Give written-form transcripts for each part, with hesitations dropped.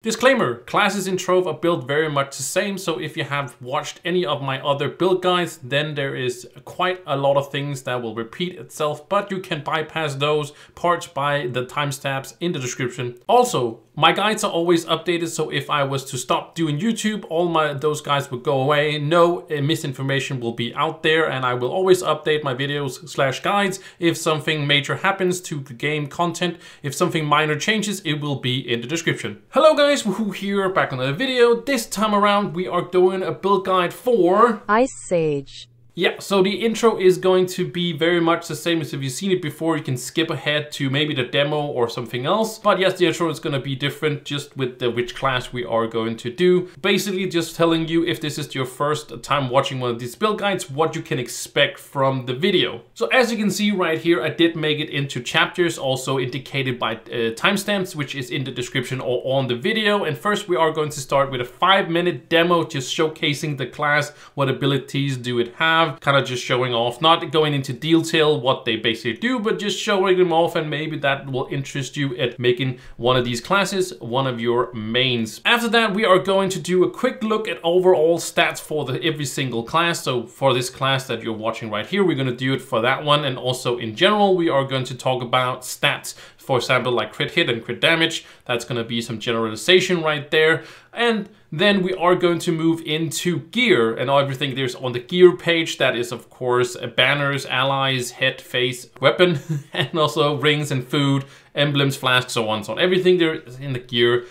Disclaimer, classes in Trove are built very much the same, so if you have watched any of my other build guides, then there is quite a lot of things that will repeat itself, but you can bypass those parts by the timestamps in the description. Also, my guides are always updated, so if I was to stop doing YouTube, all those guides would go away. No misinformation will be out there, and I will always update my videos / guides if something major happens to the game content. If something minor changes, it will be in the description. Hello guys, Wahoo here, back on another video. This time around we are doing a build guide for Ice Sage. Yeah, so the intro is going to be very much the same as if you've seen it before. You can skip ahead to maybe the demo or something else. But yes, the intro is going to be different just with which class we are going to do. Basically just telling you, if this is your first time watching one of these build guides, what you can expect from the video. So as you can see right here, I did make it into chapters, also indicated by timestamps, which is in the description or on the video. And first we are going to start with a 5-minute demo, just showcasing the class, what abilities do it have. Kind of just showing off, not going into detail what they basically do, but just showing them off, and maybe that will interest you at making one of these classes one of your mains. After that, we are going to do a quick look at overall stats for every single class. So for this class that you're watching right here, we're going to do it for that one, and also in general we are going to talk about stats. For example, like crit hit and crit damage. That's going to be some generalization right there. And then we are going to move into gear and everything there's on the gear page. That is, of course, banners, allies, head, face, weapon, and also rings and food, emblems, flasks, so on. So everything there is in the gear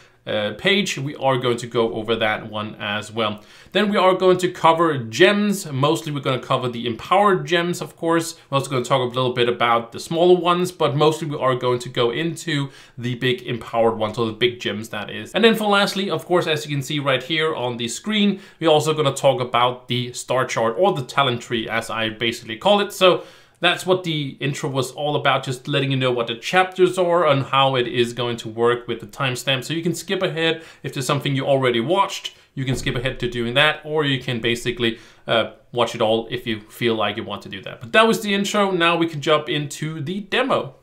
page, we are going to go over that one as well. Then we are going to cover gems. Mostly we're going to cover the empowered gems, of course. We're also going to talk a little bit about the smaller ones, but mostly we are going to go into the big empowered ones, or the big gems, that is. And then for lastly, of course, as you can see right here on the screen, we're also going to talk about the star chart, or the talent tree, as I basically call it. So that's what the intro was all about, just letting you know what the chapters are and how it is going to work with the timestamp. So you can skip ahead if there's something you already watched. You can skip ahead to doing that, or you can basically watch it all if you feel like you want to do that. But that was the intro. Now we can jump into the demo.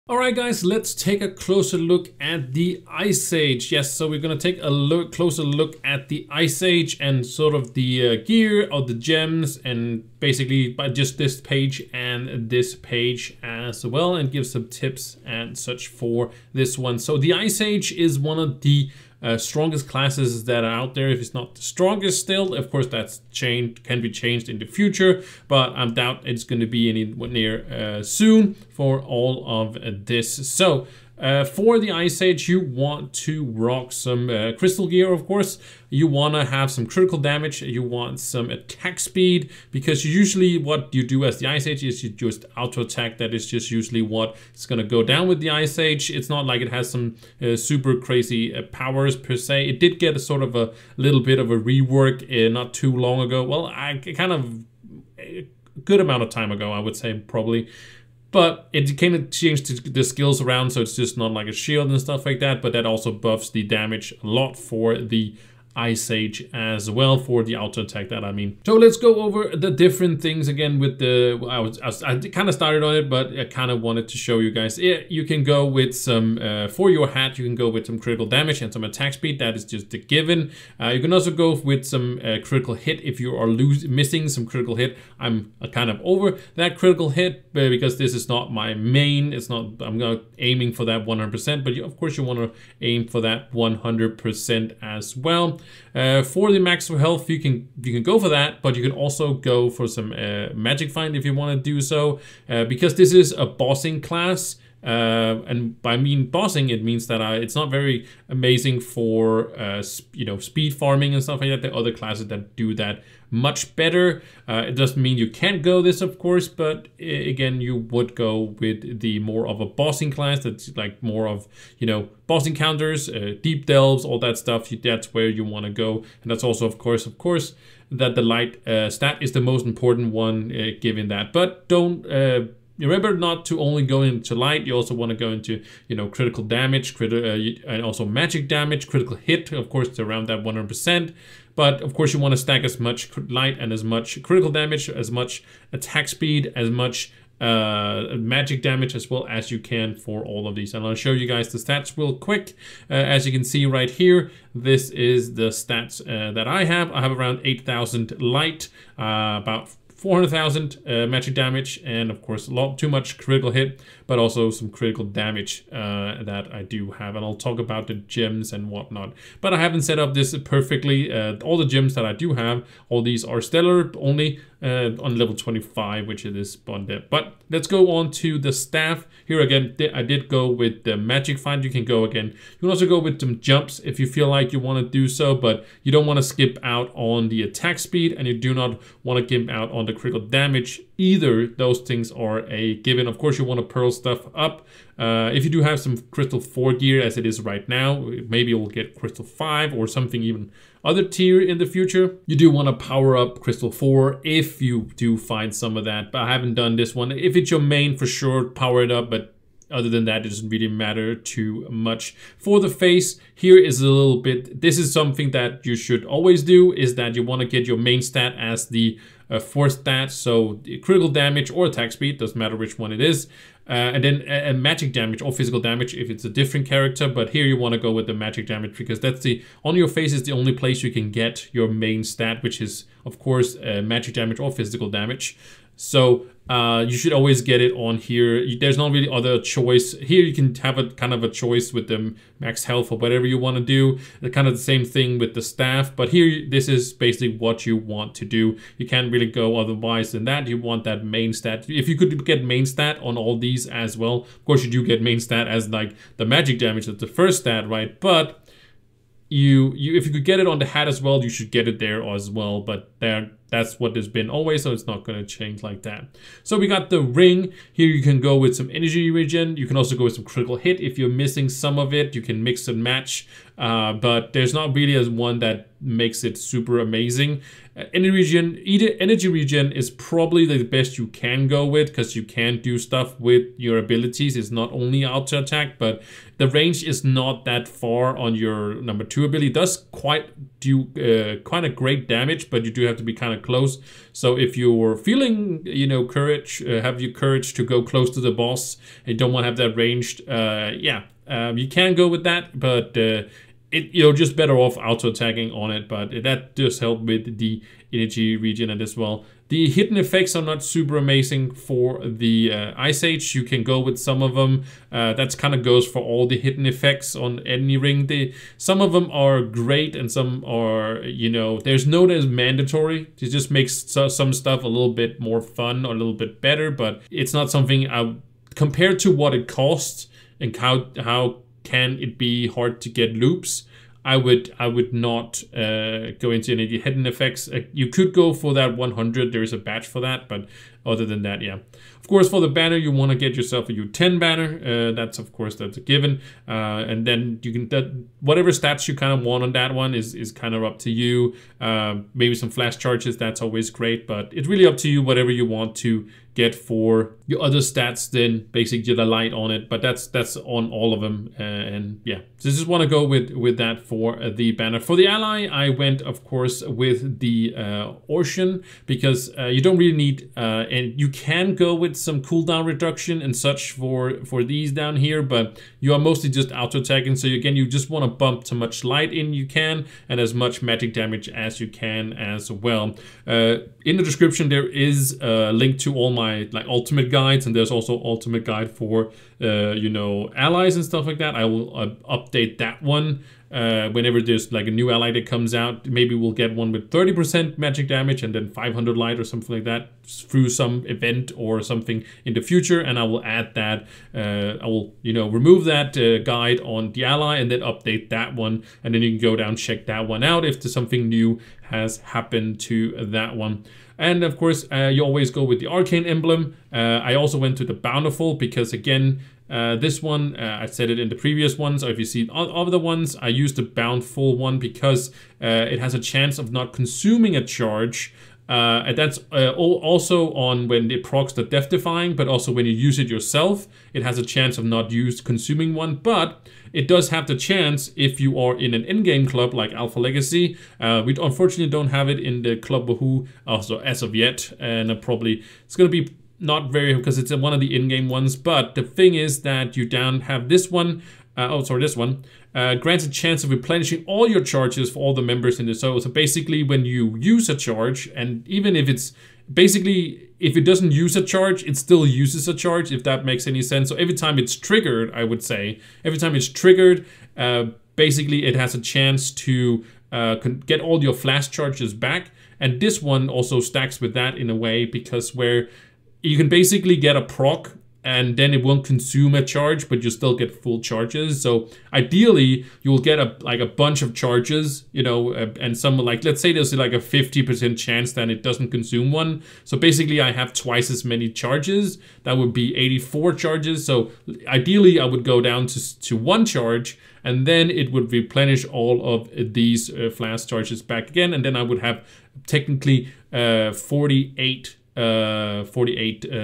Alright guys, let's take a closer look at the Ice Age. Yes, so we're gonna take a closer look at the Ice Age and sort of the gear of the gems, and basically by just this page and this page as well, and give some tips and such for this one. So the Ice Age is one of the strongest classes that are out there. If it's not the strongest still, of course that's can be changed in the future, but I doubt it's going to be anywhere near soon for all of this. So for the Ice Age, you want to rock some crystal gear, of course. You want to have some critical damage. You want some attack speed, because usually what you do as the Ice Age is you just auto attack. That is just usually what is going to go down with the Ice Age. It's not like it has some super crazy powers per se. It did get a sort of a little bit of a rework not too long ago. Well, kind of a good amount of time ago, I would say, probably. But it kind of changed the skills around, so it's just not like a shield and stuff like that. But that also buffs the damage a lot for the Ice Age as well, for the auto attack, that I mean. So let's go over the different things again with the, I kind of started on it, but I kind of wanted to show you guys. Yeah, you can go with some, for your hat, you can go with some critical damage and some attack speed. That is just a given. You can also go with some critical hit if you are missing some critical hit. I'm kind of over that critical hit because this is not my main. It's not, I'm not aiming for that 100%, but of course you want to aim for that 100% as well. For the max health, you can go for that, but you can also go for some magic find if you want to do so, because this is a bossing class. And by bossing, it means that it's not very amazing for speed farming and stuff like that. There are other classes that do that much better. It doesn't mean you can't go this, of course, but again, you would go with the more of a bossing class that's like more of, boss encounters, deep delves, all that stuff. That's where you want to go. And that's also, of course, that the light stat is the most important one given that. But don't remember not to only go into light. You also want to go into, critical damage, and also magic damage, critical hit, of course, to around that 100%. But of course, you want to stack as much light and as much critical damage, as much attack speed, as much magic damage as well as you can for all of these. And I'll show you guys the stats real quick. As you can see right here, this is the stats that I have. I have around 8,000 light, about 400,000 magic damage, and of course too much critical hit, but also some critical damage that I do have. And I'll talk about the gems and whatnot. But I haven't set up this perfectly. All the gems that I do have, all these are stellar only on level 25, which it is bonded. But let's go on to the staff. Here again, I did go with the magic find. You can go again. You can also go with some jumps if you feel like you want to do so, but you don't want to skip out on the attack speed, and you do not want to skip out on the critical damage either. Those things are a given. Of course, you want to pearl stuff up. If you do have some crystal 4 gear as it is right now, maybe you'll get crystal 5 or something even other tier in the future. You do want to power up crystal 4 if you do find some of that, but I haven't done this one. If it's your main, for sure, power it up, but other than that, it doesn't really matter too much. For the face, here is a little bit, this is something that you should always do, is that you want to get your main stat as the 4th stat, so critical damage or attack speed, doesn't matter which one it is. And then magic damage or physical damage if it's a different character, but here you want to go with the magic damage because that's on your face is the only place you can get your main stat, which is of course magic damage or physical damage. So you should always get it on here. There's not really other choice. Here you can have a kind of a choice with the max health or whatever you want to do. Kind of the same thing with the staff, but here this is basically what you want to do. You can't really go otherwise than that. You want that main stat. If you could get main stat on all these as well, of course you do get main stat as like the magic damage as the first stat, right? But if you could get it on the hat as well, you should get it there as well, but that's what there's been always, so it's not going to change like that. So we got the ring. Here you can go with some energy regen. You can also go with some critical hit. If you're missing some of it, you can mix and match, but there's not really as one that makes it super amazing. Energy regen is probably the best you can go with, because you can do stuff with your abilities. It's not only auto attack, but the range is not that far on your number 2 ability. It does do quite a great damage, but you do have to be kind of close. So if you're feeling, you know, courage, have your courage to go close to the boss and you don't want to have that ranged, you can go with that, but you're just better off auto attacking on it. But that does help with the energy regen as well. The hidden effects are not super amazing for the Ice Age. You can go with some of them. That kind of goes for all the hidden effects on any ring. Some of them are great and some are, you know, there's no that is mandatory. It just makes some stuff a little bit more fun or a little bit better, but it's not something compared to what it costs and how can it be hard to get loops. I would not go into any hidden effects. You could go for that 100. There is a badge for that, but other than that, yeah. Of course, for the banner, you want to get yourself a U10 banner. That's a given. And then you can whatever stats you kind of want on that one is kind of up to you. Maybe some flash charges. That's always great, but it's really up to you. Whatever you want to get for your other stats, then basically the light on it. But that's on all of them. And yeah, so just want to go with that for the banner. For the ally, I went, of course, with the Ocean, because you don't really need and you can go with some cooldown reduction and such for these down here, but you are mostly just auto attacking. So again, you just want to bump so much light in you can and as much magic damage as you can as well. In the description there is a link to all my ultimate guides, and there's also ultimate guide for you know, allies and stuff like that. I will update that one whenever there's a new ally that comes out. Maybe we'll get one with 30% magic damage and then 500 light or something like that through some event or something in the future, and I will add that. I will, you know, remove that guide on the ally and then update that one, and then you can go down, check that one out if there's something new has happened to that one. And of course, you always go with the arcane emblem. I also went to the bountiful because, again, this one, I said it in the previous ones, or if you see other ones, I used the bountiful one because it has a chance of not consuming a charge. And that's also on when it procs the death defying, but also when you use it yourself, it has a chance of not consuming one. But it does have the chance if you are in an in-game club like Alpha Legacy. We unfortunately don't have it in the Club Wahoo also as of yet, and probably it's going to be not very, because it's one of the in-game ones. But the thing is that you have this one. This one grants a chance of replenishing all your charges for all the members in the server. So basically, when you use a charge, and even if it's basically, if it doesn't use a charge, it still uses a charge, if that makes any sense. So every time it's triggered, I would say, every time it's triggered, basically it has a chance to get all your flash charges back. And this one also stacks with that in a way, because where you can basically get a proc and then it won't consume a charge, but you still get full charges. So ideally, you will get a bunch of charges, you know, and some let's say there's a 50% chance that it doesn't consume one. So basically, I have twice as many charges. That would be 84 charges. So ideally, I would go down to one charge, and then it would replenish all of these flash charges back again, and then I would have technically 48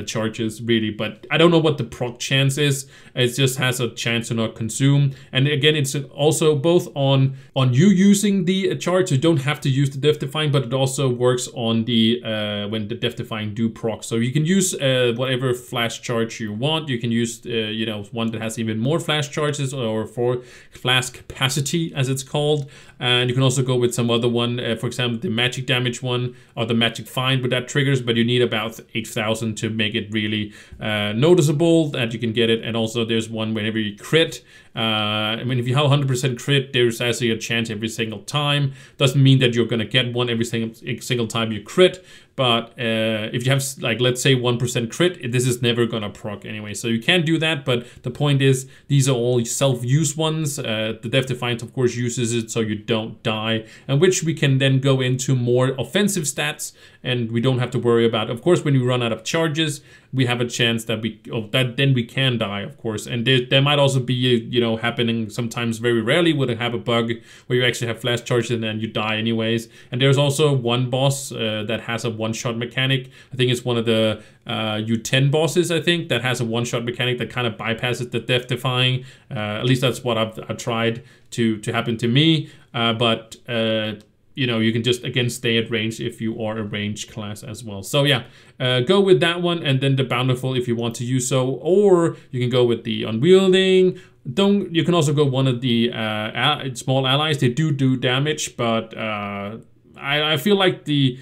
charges really, but I don't know what the proc chance is. It just has a chance to not consume. And again, it's also both on you using the charge, so you don't have to use the death defying, but it also works on the when the death defying do proc. So you can use whatever flash charge you want. You can use you know, one that has even more flash charges, or for flash capacity as it's called. And you can also go with some other one, for example the magic damage one or the magic find, but that triggers, but you need about 8,000 to make it really noticeable that you can get it. And also there's one whenever you crit. I mean, if you have 100% crit, there's actually a chance every single time. Doesn't mean that you're going to get one every single time you crit, But if you have, like, let's say 1% crit, this is never gonna proc anyway. So you can do that, but the point is, these are all self-use ones. The Death Defiance, of course, uses it so you don't die, and which we can then go into more offensive stats, and we don't have to worry about. Of course, when we run out of charges, we have a chance that then we can die, of course. And there might also be, you know, happening sometimes, very rarely would have a bug where you actually have flash charges and then you die anyways. And there's also one boss that has a one-shot mechanic. I think it's one of the U10 bosses, I think, that has a one-shot mechanic that kind of bypasses the death defying. At least that's what I've tried to happen to me. But you know, you can just, again, stay at range if you are a ranged class as well. So yeah, go with that one, and then the Bountiful if you want to use so, or you can go with the Unwielding. You can also go one of the small allies. They do damage, but I feel like the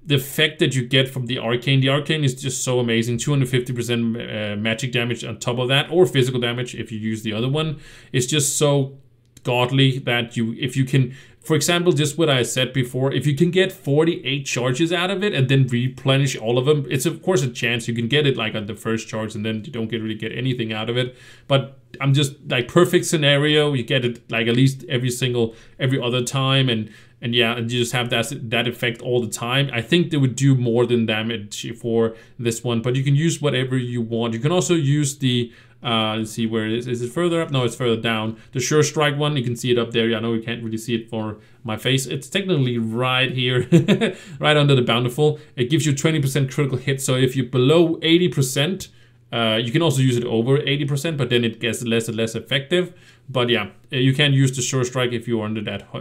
effect that you get from the Arcane is just so amazing. 250% magic damage on top of that, or physical damage if you use the other one. It's just so godly that if you can, for example, just what I said before, if you can get 48 charges out of it and then replenish all of them, it's of course a chance you can get it like on the first charge and then you don't really get anything out of it. But I'm just like, perfect scenario, you get it like at least every other time, and yeah, and you just have that effect all the time. I think they would do more than damage for this one, but you can use whatever you want. You can also use the let's see, where it is. Is it further up? No, it's further down. The Sure Strike one, you can see it up there. I know you can't really see it for my face. It's technically right here, right under the Bountiful. It gives you 20% critical hit. So if you're below 80%, you can also use it over 80%, but then it gets less and less effective. But yeah, you can use the Sure Strike if you're under that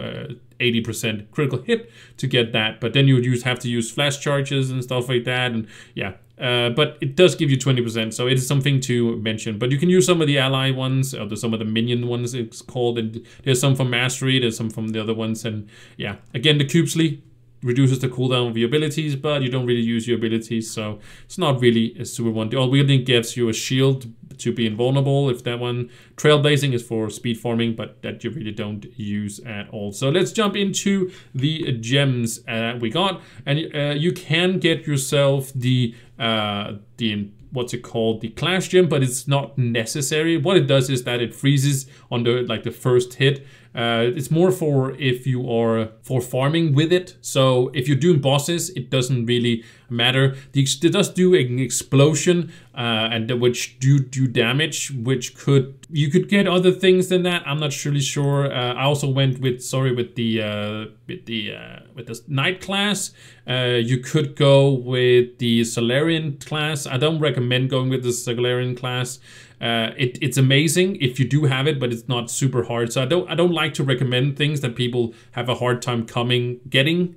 80% critical hit to get that. But then you would have to use flash charges and stuff like that. And yeah, but it does give you 20%, so it is something to mention. But you can use some of the ally ones, or some of the minion ones it's called. And there's some from Mastery, there's some from the other ones. And yeah, again, the Cubesly reduces the cooldown of your abilities, but you don't really use your abilities, so it's not really a super one. The All-Wielding gives you a shield to be invulnerable, if that one. Trailblazing is for speed farming, but that you really don't use at all. So let's jump into the gems we got, and you can get yourself the what's it called, the Clash gem, but it's not necessary. What it does is that it freezes on the first hit. It's more for if you are for farming with it. So if you're doing bosses, it doesn't really matter. It does do an explosion, and which do damage, which you could get other things than that. I'm not really sure. I also went with the Knight class. You could go with the Solarian class. I don't recommend going with the Solarian class. It's amazing if you do have it, but it's not super hard. So I don't like to recommend things that people have a hard time getting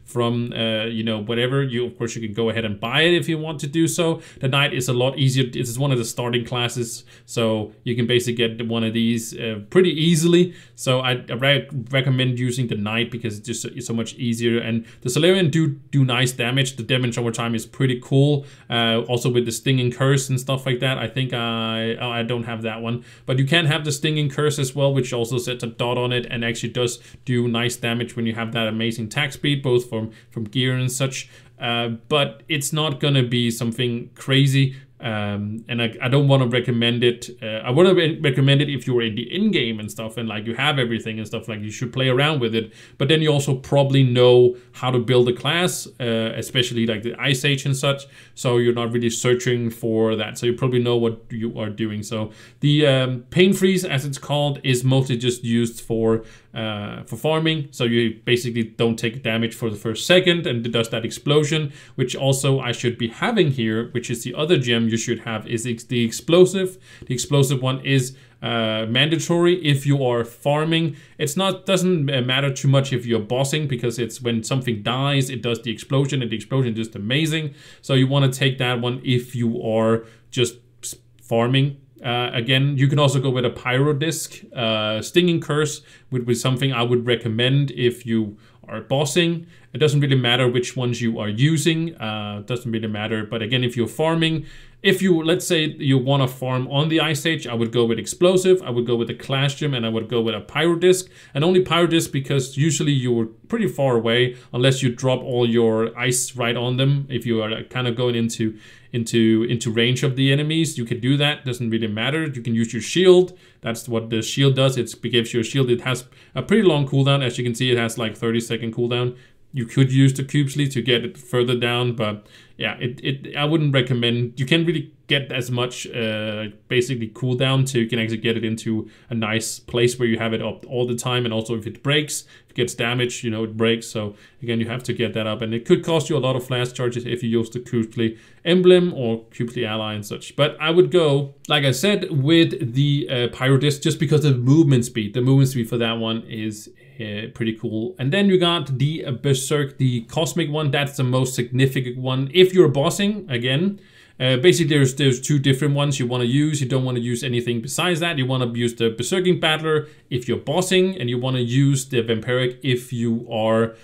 from you know, whatever. Of course you can go ahead and buy it if you want to do so. The Knight is a lot easier. This is one of the starting classes, so you can basically get one of these pretty easily. So I recommend using the Knight because it's so much easier. And the Solarian do nice damage. The damage over time is pretty cool. Also with the Stinging Curse and stuff like that. I think I don't have that one, but you can have the Stinging Curse as well, which also sets a dot on it and actually does do nice damage when you have that amazing attack speed, both from gear and such. But it's not gonna be something crazy. And I don't want to recommend it. I want to recommend it if you're in the in-game and stuff, and like you have everything and stuff, like you should play around with it. But then you also probably know how to build a class, especially like the Ice Age and such. So you're not really searching for that. So you probably know what you are doing. So the Pain Freeze, as it's called, is mostly just used for farming. So you basically don't take damage for the first second, and it does that explosion, which also I should be having here, which is the other gem you should have, is the explosive. The explosive one is mandatory if you are farming. Doesn't matter too much if you're bossing, because it's when something dies, it does the explosion, and the explosion is just amazing. So you want to take that one if you are just farming. Again, you can also go with a Pyro Disc. Stinging Curse would be something I would recommend if you are bossing. It doesn't really matter which ones you are using. Doesn't really matter. But again, if you're farming, If you, let's say you want to farm on the Ice Age, I would go with Explosive, I would go with the Clash Gem, and I would go with a Pyro Disc. And only Pyro Disc because usually you're pretty far away unless you drop all your ice right on them. If you are kind of going into range of the enemies, you can do that. Doesn't really matter. You can use your shield. That's what the shield does. It gives you a shield. It has a pretty long cooldown. As you can see, it has like 30-second cooldown. You could use the Cube Sleeve to get it further down, but yeah, I wouldn't recommend. You can't really get as much basically cooldown, so you can actually get it into a nice place where you have it up all the time. And also if it breaks, if it gets damaged, you know, it breaks. So again, you have to get that up, and it could cost you a lot of flash charges if you use the Cube Sleeve emblem or Cube Sleeve ally and such. But I would go, like I said, with the Pyro Disc just because of the movement speed. The movement speed for that one is pretty cool. And then you got the Berserk, the Cosmic one. That's the most significant one. If you're bossing, again, basically there's two different ones you want to use. You don't want to use anything besides that. You want to use the Berserking Battler if you're bossing, and you want to use the Vampiric if you are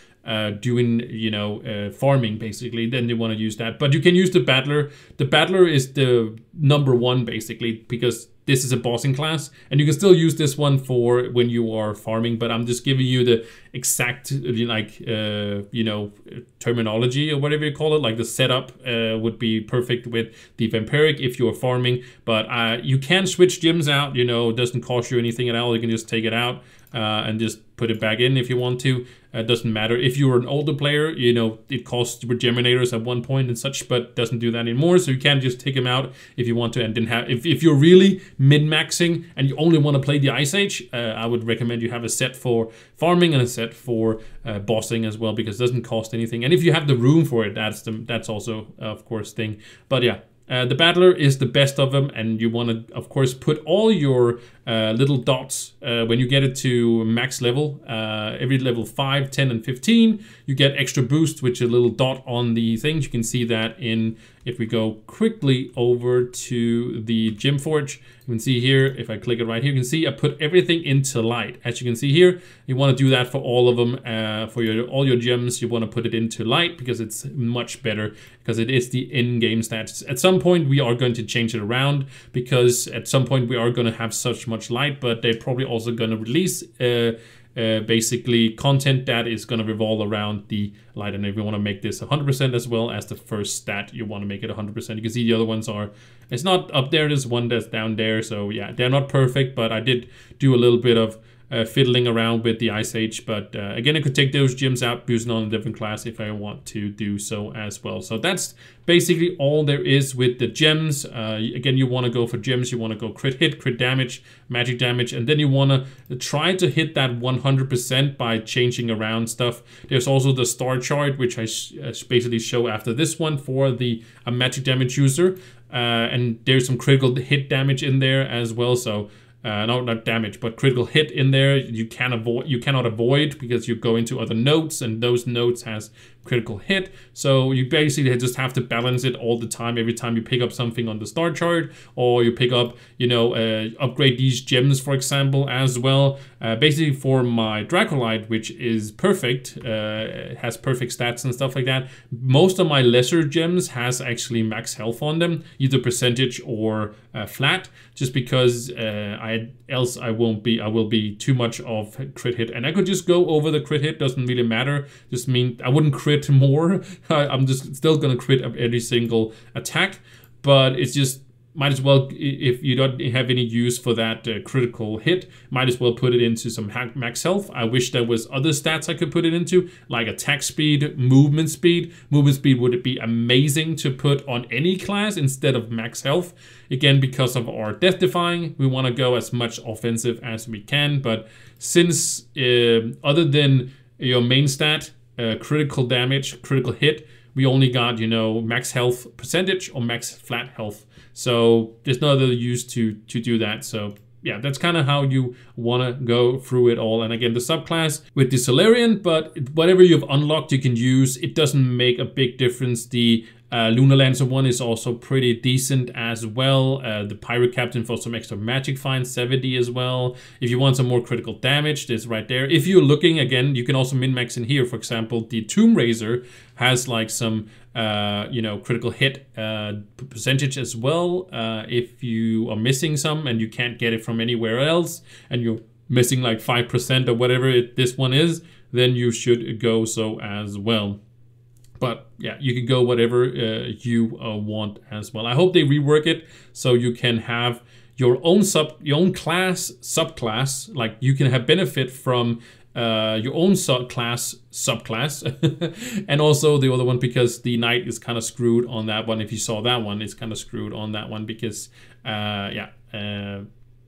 doing, you know, farming basically. Then you want to use that. But you can use the Battler. The Battler is the #1 basically, because this is a bossing class, and you can still use this one for when you are farming, but I'm just giving you the exact, like, you know, terminology or whatever you call it. Like the setup would be perfect with the Vampiric if you're farming, but you can switch gems out, you know, it doesn't cost you anything at all. You can just take it out and just put it back in if you want to. It doesn't matter. If you're an older player, you know, it costs Regenerators at one point and such, but doesn't do that anymore. So you can just take them out if you want to, and then have, if you're really min-maxing and you only want to play the Ice Age, I would recommend you have a set for farming and a set for bossing as well, because it doesn't cost anything. And if you have the room for it, that's also, of course, thing. But yeah. The Battler is the best of them, and you want to, of course, put all your little dots when you get it to max level. Every level 5, 10, and 15, you get extra boost, which is a little dot on the things. You can see that in, if we go quickly over to the Gem Forge, you can see here, if I click it right here, you can see I put everything into light. As you can see here, you want to do that for all of them. For all your gems, you want to put it into light because it's much better, because it is the in-game stats. At some point, we are going to change it around, because at some point we are going to have such much light, but they're probably also going to release basically content that is going to revolve around the light. And if you want to make this 100% as well as the first stat, you want to make it 100%. You can see the other ones are, it's not up there, there's one that's down there. So yeah, they're not perfect, but I did do a little bit of fiddling around with the Ice Age. But again, I could take those gems out, using on a different class if I want to do so as well. So that's basically all there is with the gems. Again, you want to go for gems, you want to go crit hit, crit damage, magic damage, and then you want to try to hit that 100% by changing around stuff. There's also the star chart, which I basically show after this one for the magic damage user. And there's some critical hit damage in there as well. So no, not damage, but critical hit in there. You cannot avoid because you go into other nodes, and those nodes has critical hit. So you basically just have to balance it all the time. Every time you pick up something on the star chart, or you pick up, you know, upgrade these gems, for example, as well. Basically for my Dracolite, which is perfect, has perfect stats and stuff like that. Most of my lesser gems has actually max health on them, either percentage or flat, just because I will be too much of crit hit, and I could just go over the crit hit. Doesn't really matter. Just mean I wouldn't crit more. I'm just still gonna crit every single attack, but it's just, might as well, if you don't have any use for that critical hit, might as well put it into some max health. I wish there was other stats I could put it into, like attack speed, movement speed. Movement speed would be amazing to put on any class instead of max health. Again, because of our death defying, we want to go as much offensive as we can. But since other than your main stat, critical damage, critical hit, we only got, you know, max health percentage or max flat health. So there's no other use to do that. So yeah, that's kind of how you want to go through it all. And again, the subclass with the Solarian, but whatever you've unlocked, you can use. It doesn't make a big difference. The Lunar Lancer 1 is also pretty decent as well. The Pirate Captain for some extra magic find, 70 as well. If you want some more critical damage, this right there. If you're looking, again, you can also min-max in here. For example, the Tomb Raiser has like some, you know, critical hit percentage as well. If you are missing some and you can't get it from anywhere else, and you're missing like 5% or whatever this one is, then you should go so as well. But yeah, you can go whatever you want as well. I hope they rework it so you can have your own subclass. Like you can have benefit from your own subclass, and also the other one, because the knight is kind of screwed on that one. If you saw that one, it's kind of screwed on that one because yeah,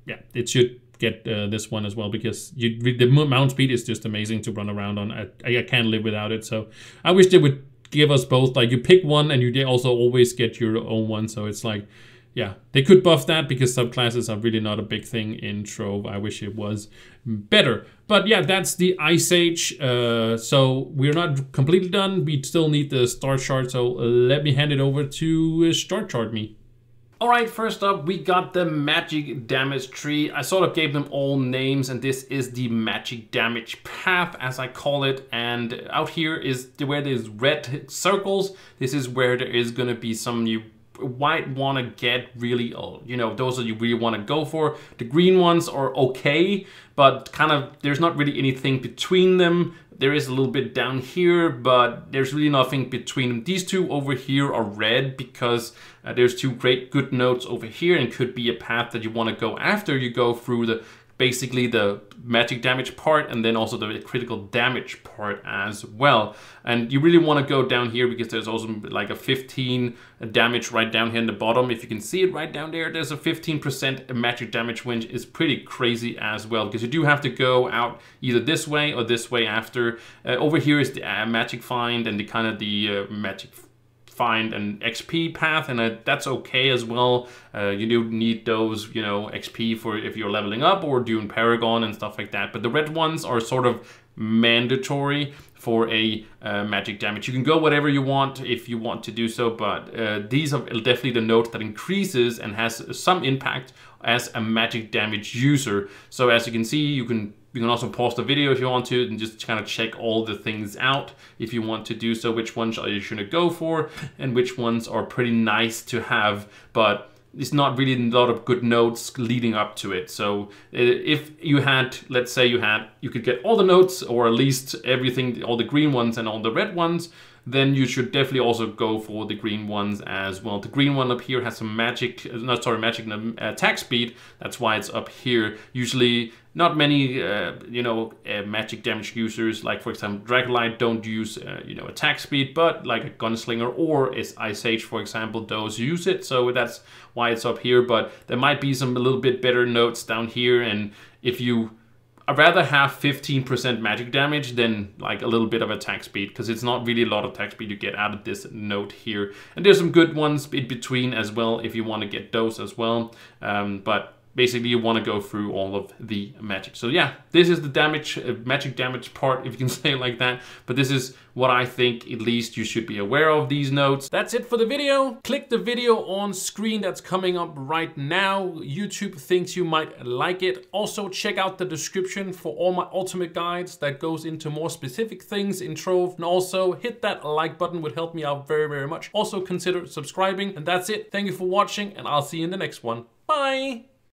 it should get this one as well, because the mount speed is just amazing to run around on. I can't live without it. So I wish they would give us both. Like you pick one and you also always get your own one. So it's like, yeah, they could buff that, because subclasses are really not a big thing in Trove. I wish it was better. But yeah, that's the Ice Age. So we're not completely done. We still need the star chart. So let me hand it over to Star Chart me. Alright, first up we got the magic damage tree. I sort of gave them all names, and this is the magic damage path, as I call it. And out here is where there's red circles. This is where there is going to be some you might want to get really, you know, those that you really want to go for. The green ones are okay, but kind of there's not really anything between them. There is a little bit down here, but there's really nothing between them. These two over here are red because there's two good nodes over here, and could be a path that you want to go after you go through the basically the magic damage part, and then also the critical damage part as well. And you really want to go down here because there's also like a 15 damage right down here in the bottom. If you can see it right down there, there's a 15% magic damage, which is pretty crazy as well, because you do have to go out either this way or this way after. Over here is the magic find and the kind of the magic find an XP path, and that's okay as well. You do need those, you know, XP for if you're leveling up or doing Paragon and stuff like that. But the red ones are sort of mandatory for a magic damage. You can go whatever you want if you want to do so, but these are definitely the node that increases and has some impact as a magic damage user. So as you can see, you can also pause the video if you want to and just kind of check all the things out if you want to do so, which ones are you should go for and which ones are pretty nice to have, but it's not really a lot of good nodes leading up to it. So if you had, let's say you could get all the nodes, or at least everything, all the green ones and all the red ones, then you should definitely also go for the green ones as well. The green one up here has some magic, attack speed. That's why it's up here. Usually not many, magic damage users, like for example, Dragonlight don't use, attack speed, but like a Gunslinger or is Ice Age, for example, those use it. So that's why it's up here, but there might be some a little bit better notes down here. And if I'd rather have 15% magic damage than like a little bit of attack speed, because it's not really a lot of attack speed you get out of this node here. And there's some good ones in between as well if you want to get those as well. But basically you want to go through all of the magic. So yeah, this is the damage, magic damage part, if you can say it like that. But this is what I think at least you should be aware of, these nodes. That's it for the video. Click the video on screen that's coming up right now. YouTube thinks you might like it. Also check out the description for all my ultimate guides that goes into more specific things in Trove. And also hit that like button, would help me out very, very much. Also consider subscribing. And that's it. Thank you for watching, and I'll see you in the next one. Bye.